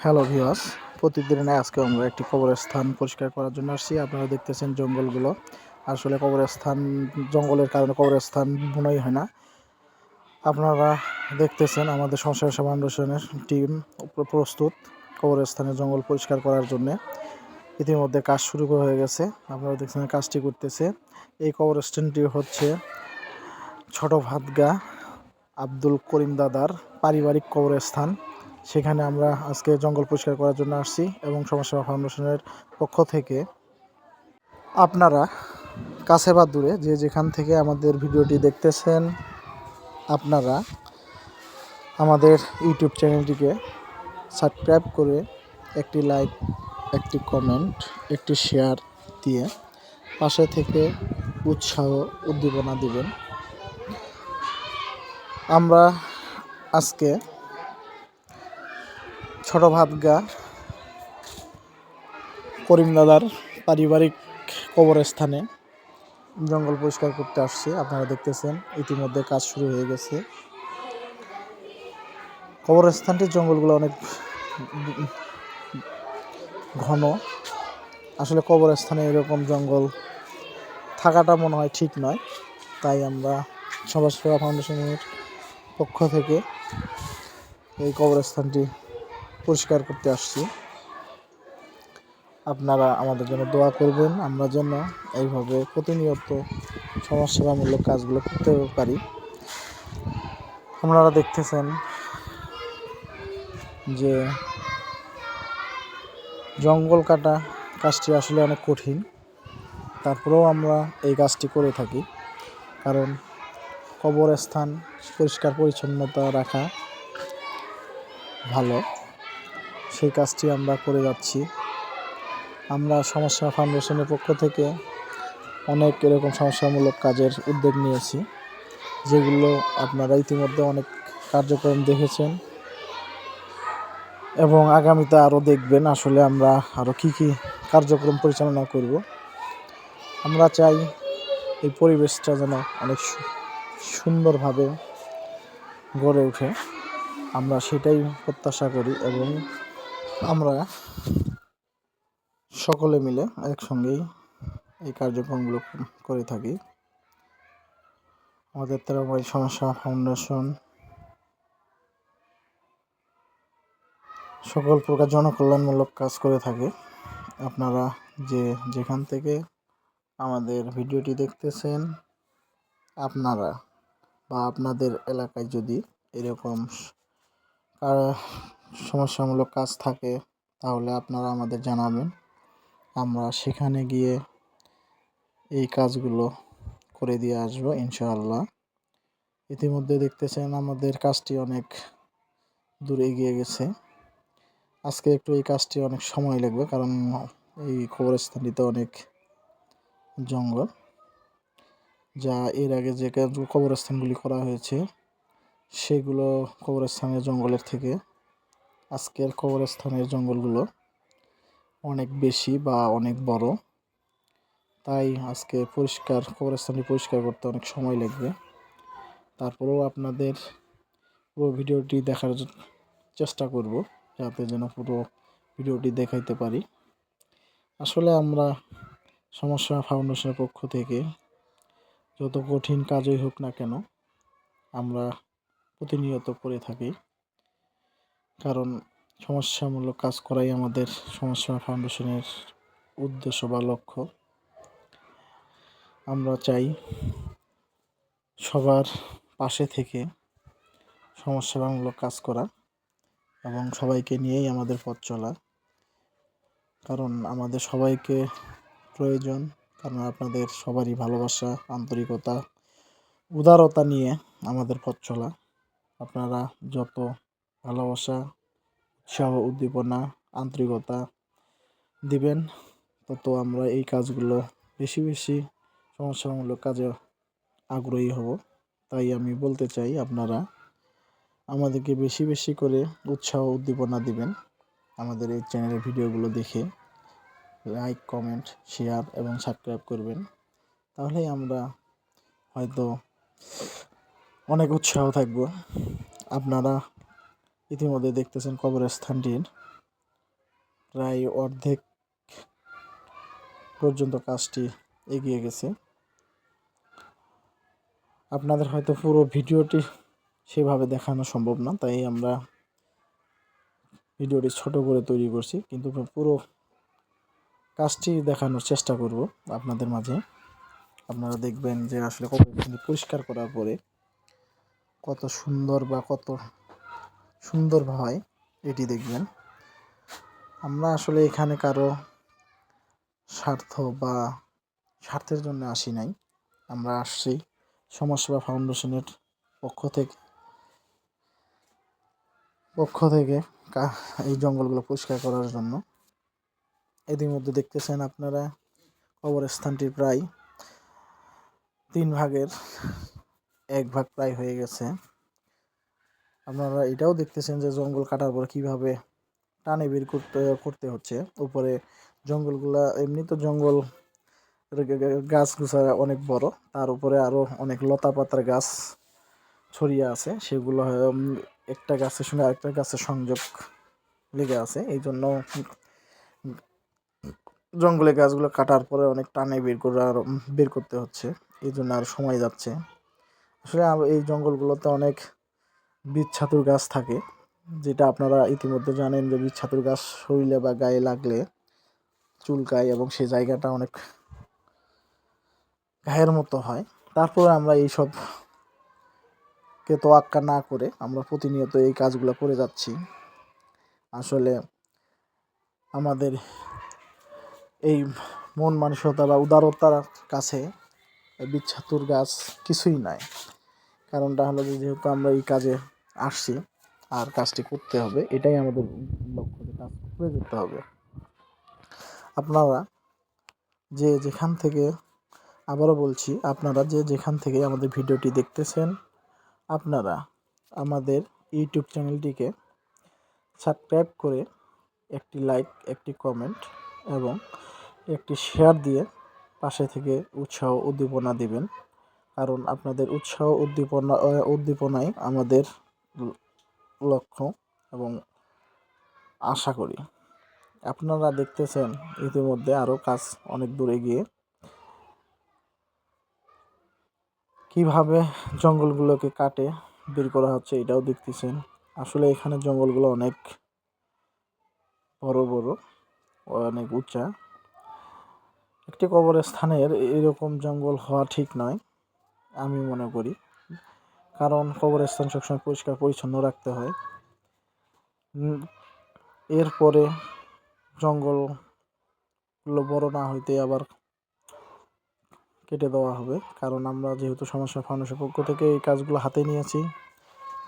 Hello viewers, প্রতিদিনের আজকে আমরা একটি কবরস্থান পরিষ্কার করার জন্য আসছি। আপনারা দেখতেছেন জঙ্গলগুলো। আসলে কবরস্থান, জঙ্গলের কারণে কবরস্থান মনেই হয় না। আপনারা দেখতেছেন আমাদের সংস্কার সেবা ফাউন্ডেশনের টিম প্রস্তুত কবরস্থানের জঙ্গল পরিষ্কার করার জন্য। ইতিমধ্যে কাজ শুরু হয়ে গেছে। আপনারা দেখছেন কাজটি করতেছে। এই কবরস্থানটি হচ্ছে ছোট ভাতগা আব্দুল করিম দাদার পারিবারিক কবরস্থান। সেখানে আমরা আজকে জঙ্গল পরিষ্কার করার জন্য আসছি এবং সমাজসেবা ফাউন্ডেশনের পক্ষ থেকে আপনারা কাছে বা দূরে যে যেখান থেকে আমাদের ভিডিওটি দেখতেছেন, আপনারা আমাদের ইউটিউব চ্যানেলটিকে সাবস্ক্রাইব করে একটি লাইক, একটি কমেন্ট, একটি শেয়ার দিয়ে পাশে থেকে উৎসাহ উদ্দীপনা দিবেন। আমরা আজকে ছোট ভাতগা করিম দাদার পারিবারিক কবরস্থানে জঙ্গল পরিষ্কার করতে আসছি। আপনারা দেখতেছেন ইতিমধ্যে কাজ শুরু হয়ে গেছে। কবরস্থানটির জঙ্গলগুলো অনেক ঘন। আসলে কবরস্থানে এরকম জঙ্গল থাকাটা মনে হয় ঠিক নয়। তাই আমরা সমাজসেবা ফাউন্ডেশনের পক্ষ থেকে এই কবরস্থানটি পরিষ্কার করতে আসছি। আপনারা আমাদের জন্য দোয়া করবেন, আমরা যেন এইভাবে প্রতিনিয়ত সমাজসেবামূলক কাজগুলো করতে পারি। আপনারা দেখতেছেন যে জঙ্গল কাটা কাজটি আসলে অনেক কঠিন, তারপরেও আমরা এই কাজটি করে থাকি। কারণ কবরস্থান পরিষ্কার পরিচ্ছন্নতা রাখা ভালো, সেই কাজটি আমরা করে যাচ্ছি। আমরা সমাজসেবা ফাউন্ডেশনের পক্ষ থেকে অনেক এরকম সমাজসেবামূলক কাজের উদ্যোগ নিয়েছি, যেগুলো আপনারা ইতিমধ্যে অনেক কার্যক্রম দেখেছেন এবং আগামীতে আরও দেখবেন। আসলে আমরা আরও কী কী কার্যক্রম পরিচালনা করব। আমরা চাই এই পরিবেশটা যেন অনেক সুন্দরভাবে গড়ে ওঠে, আমরা সেটাই প্রত্যাশা করি এবং আমরা সকলে মিলে একসঙ্গেই এই কার্যক্রমগুলো করে থাকি। আমাদের তেরোমাইল সমাজসেবা ফাউন্ডেশন সকল প্রকার জনকল্যাণমূলক কাজ করে থাকে। আপনারা যে যেখান থেকে আমাদের ভিডিওটি দেখতেছেন, আপনারা বা আপনাদের এলাকায় যদি এরকম সমস্যামূলক কাজ থাকে তাহলে আপনারা আমাদের জানাবেন। আমরা সেখানে গিয়ে এই কাজগুলো করে দিয়ে আসবো ইনশাআল্লাহ। ইতিমধ্যে দেখতেছেন আমাদের কাজটি অনেক দূরে এগিয়ে গেছে। আজকে একটু এই কাজটি অনেক সময় লাগবে, কারণ এই কবরস্থানটিতে অনেক জঙ্গল, যা এর আগে যে কবরস্থানগুলি করা হয়েছে সেগুলো কবরস্থানের জঙ্গলের থেকে আজকের কবরস্থানের জঙ্গলগুলো অনেক বেশি বা অনেক বড়। তাই আজকে কবরস্থানটি পরিষ্কার করতে অনেক সময় লাগবে। তারপরেও আপনাদের পুরো ভিডিওটি দেখার চেষ্টা করব, যাতে যেন পুরো ভিডিওটি দেখাইতে পারি। আসলে আমরা সমাজসেবা ফাউন্ডেশনের পক্ষ থেকে যত কঠিন কাজই হোক না কেন আমরা প্রতিনিয়ত করে থাকি, কারণ সমস্যামূলক কাজ করাই আমাদের সমাজসেবা ফাউন্ডেশনের উদ্দেশ্য বা লক্ষ্য। আমরা চাই সবার পাশে থেকে সমাজসেবামূলক কাজ করা এবং সবাইকে নিয়েই আমাদের পথ চলা, কারণ আমাদের সবাইকে প্রয়োজন। কারণ আপনাদের সবারই ভালোবাসা, আন্তরিকতা, উদারতা নিয়ে আমাদের পথ চলা। আপনারা যত ভালোবাসা, উৎসাহ, উদ্দীপনা, আন্তরিকতা দিবেন, তত আমরা এই কাজগুলো বেশি বেশি সমাজসেবামূলক কাজে আগ্রহী হব। তাই আমি বলতে চাই আপনারা আমাদেরকে বেশি বেশি করে উৎসাহ উদ্দীপনা দিবেন। আমাদের এই চ্যানেলের ভিডিওগুলো দেখে লাইক, কমেন্ট, শেয়ার এবং সাবস্ক্রাইব করবেন। তাহলেই আমরা হয়তো অনেক উৎসাহ থাকব। আপনারা ইতিমধ্যে দেখতেছেন কবরস্থানটির প্রায় অর্ধেক পর্যন্ত কাজটি এগিয়ে গেছে। আপনাদের হয়তো পুরো ভিডিওটি সেভাবে দেখানো সম্ভব না, তাই আমরা ভিডিওটি ছোট করে তৈরি করছি, কিন্তু পুরো কাজটি দেখানোর চেষ্টা করব আপনাদের মাঝে। আপনারা দেখবেন যে আসলে কবরস্থানটি পরিষ্কার করার পরে কত সুন্দর বা কত সুন্দর হয় এটি দেখবেন। আমরা আসলে এখানে কারো স্বার্থ বা স্বার্থের জন্য আসি নাই, আমরা আসছি সমাজসেবা ফাউন্ডেশনের পক্ষ থেকে এই জঙ্গলগুলো পরিষ্কার করার জন্য। ইতিমধ্যে দেখতেছেন আপনারা কবরস্থানটি প্রায় 3 ভাগের 1 ভাগ প্রায় হয়ে গেছে। আপনারা এটাও দেখতেছেন যে জঙ্গল কাটার পর কিভাবে টানে বের করতে হচ্ছে উপরে। জঙ্গলগুলা এমনি তো জঙ্গল গাছগুছা অনেক বড়, তার উপরে আরো অনেক লতা পাতার গাছ ছড়িয়ে আছে, সেগুলো একটা গাছের সঙ্গে আরেকটা গাছের সংযোগ লেগে আছে। এই জন্য জঙ্গলে গাছগুলো কাটার পরে অনেক টানে বের করতে হচ্ছে, এই জন্য আর সময় যাচ্ছে। আসলে এই জঙ্গলগুলোতে অনেক বিচ্ছাতুর গাছ থাকে, যেটা আপনারা ইতিমধ্যে জানেন যে বিচ্ছাতুর গাছ শরীরে বা গায়ে লাগলে চুলকায় এবং সেই জায়গাটা অনেক ঘায়ের মতো হয়। তারপরে আমরা এইসবকে তোয়াক্কা না করে আমরা প্রতিনিয়ত এই কাজগুলো করে যাচ্ছি। আসলে আমাদের এই মন মানসিকতা বা উদারতার কাছে বিচ্ছাতুর গাছ কিছুই নাই। কারণটা হলো যে যেহেতু আমরা এই কাজে আসছি আর কাজটি করতে হবে, এটাই আমাদের লক্ষ্য, যে কাজ করে যেতে হবে। আপনারা যে যেখান থেকে, আবারও বলছি, আপনারা যে যেখান থেকে আমাদের ভিডিওটি দেখতেছেন, আপনারা আমাদের ইউটিউব চ্যানেলটিকে সাবস্ক্রাইব করে একটি লাইক, একটি কমেন্ট এবং একটি শেয়ার দিয়ে পাশে থেকে উৎসাহ উদ্দীপনা দিবেন। কারণ আপনাদের উৎসাহ উদ্দীপনাই আমাদের লক্ষ্য এবং আশা করি। আপনারা দেখতেছেন ইতিমধ্যে আরও কাজ অনেক দূরে গিয়ে কিভাবে জঙ্গলগুলোকে কাটে বের করা হচ্ছে, এটাও দেখতেছেন। আসলে এখানে জঙ্গলগুলো অনেক বড় বড়, অনেক উঁচা। একটি কবরস্থানের এরকম জঙ্গল হওয়া ঠিক নয় আমি মনে করি, কারণ কবরস্থান সবসময় পরিষ্কার পরিচ্ছন্ন রাখতে হয়। এরপরে জঙ্গলগুলো বড় না হইতে আবার কেটে দেওয়া হবে, কারণ আমরা যেহেতু সমাজসেবা ফাউন্ডেশনের পক্ষ থেকে এই কাজগুলো হাতে নিয়েছি,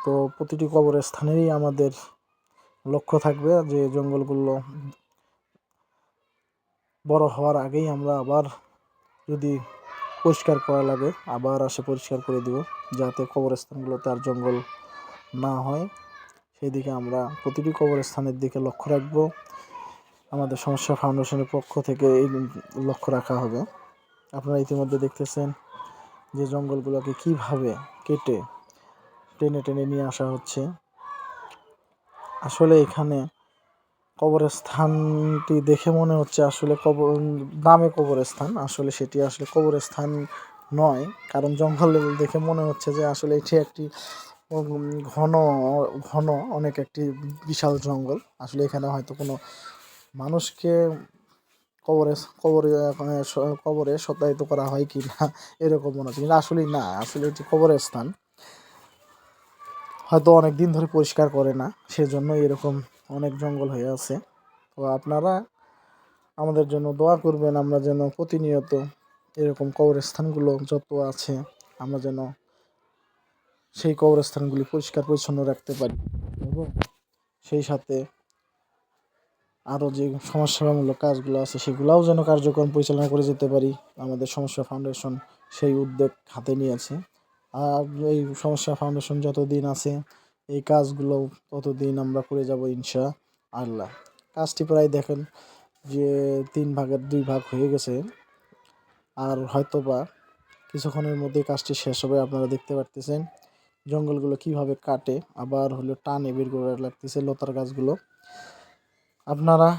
তো প্রতিটি কবরস্থানেরই আমাদের লক্ষ্য থাকবে যে জঙ্গলগুলো বড় হওয়ার আগেই আমরা আবার যদি পরিষ্কার করা লাগে আবার পরিষ্কার করে দিব, যাতে কবরস্থানগুলোতে আর জঙ্গল না হয়। সেই দিকে আমরা প্রতিটি কবরস্থানের দিকে লক্ষ্য রাখব। আমাদের সমাজসেবা ফাউন্ডেশনের পক্ষ থেকে এই লক্ষ্য রাখা হবে। আপনারা ইতিমধ্যে দেখতেছেন যে জঙ্গলগুলোকে কিভাবে কেটে টেনে টেনে নিয়ে আসা হচ্ছে। আসলে এখানে কবরস্থানটি দেখে মনে হচ্ছে আসলে নামে কবরস্থান, আসলে সেটি আসলে কবরস্থান নয়। কারণ জঙ্গল দেখে মনে হচ্ছে যে আসলে এটি একটি ঘন ঘন অনেক একটি বিশাল জঙ্গল। আসলে এখানে হয়তো কোনো মানুষকে কবরে কবরে কবরে সত্যায়িত করা হয় কি না এরকম মনে হচ্ছে, কিন্তু আসলেই না, আসলে এটি কবরস্থান। হয়তো অনেক দিন ধরে পরিষ্কার করে না, সেজন্য এরকম অনেক জঙ্গল হয়ে আছে। তো আপনারা আমাদের জন্য দোয়া করবেন, আমরা যেন প্রতিনিয়ত এরকম কবরস্থানগুলো যত আছে আমরা যেন সেই কবরস্থানগুলি পরিষ্কার পরিচ্ছন্ন রাখতে পারি এবং সেই সাথে আরও যে সমাজসেবামূলক কাজগুলো আছে সেগুলোও যেন কার্যক্রম পরিচালনা করে যেতে পারি। আমাদের সমাজসেবা ফাউন্ডেশন সেই উদ্যোগ হাতে নিয়েছে। আর এই সমাজসেবা ফাউন্ডেশন যতদিন আছে এই কাজগুলো ততদিন আমরা করে যাব ইনশাআল্লাহ। কাজটি প্রায় দেখেন যে 3 ভাগের 2 ভাগ হয়ে গেছে, আর হয়তোবা কিছুক্ষণের মধ্যেই কাজটি শেষ হবে। আপনারা দেখতে পারতেছেন জঙ্গলগুলো কিভাবে কাটে আবার টানে বের করে লাগতেছে লতার গাছগুলো। আপনারা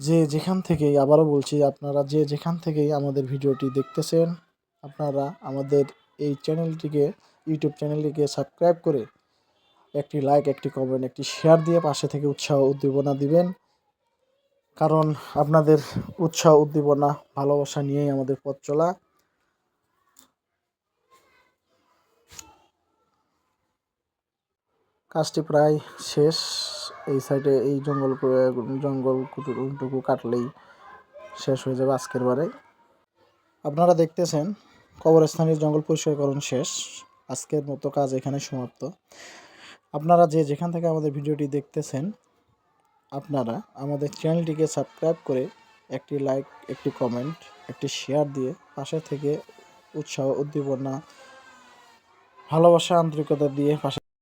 যে যেখান থেকেই, আবারও বলছি, আপনারা যে যেখান থেকেই আমাদের ভিডিওটি দেখতেছেন, আপনারা আমাদের এই চ্যানেলটিকে, ইউটিউব চ্যানেলটিকে সাবস্ক্রাইব করে একটি লাইক, একটি কমেন্ট, একটি শেয়ার দিয়ে পাশে থেকে উৎসাহ উদ্দীপনা দিবেন। কারণ আপনাদের উৎসাহ উদ্দীপনা ভালোবাসা নিয়েই আমাদের পথ চলা। কাজটি প্রায় শেষ। এই সাইডে এই জঙ্গলটুকু কাটলেই শেষ হয়ে যাবে আজকের বারে। আপনারা দেখতেছেন কবরস্থানের জঙ্গল পরিষ্কারকরণ শেষ। আজকের মতো কাজ এখানে সমাপ্ত। আপনারা যে যেখান থেকে আমাদের ভিডিওটি দেখতেছেন, আপনারা আমাদের চ্যানেলটিকে সাবস্ক্রাইব করে একটি লাইক, একটি কমেন্ট, একটি শেয়ার দিয়ে পাশে থেকে উৎসাহ উদ্দীপনা ভালোবাসা আন্তরিকতা দিয়ে পাশে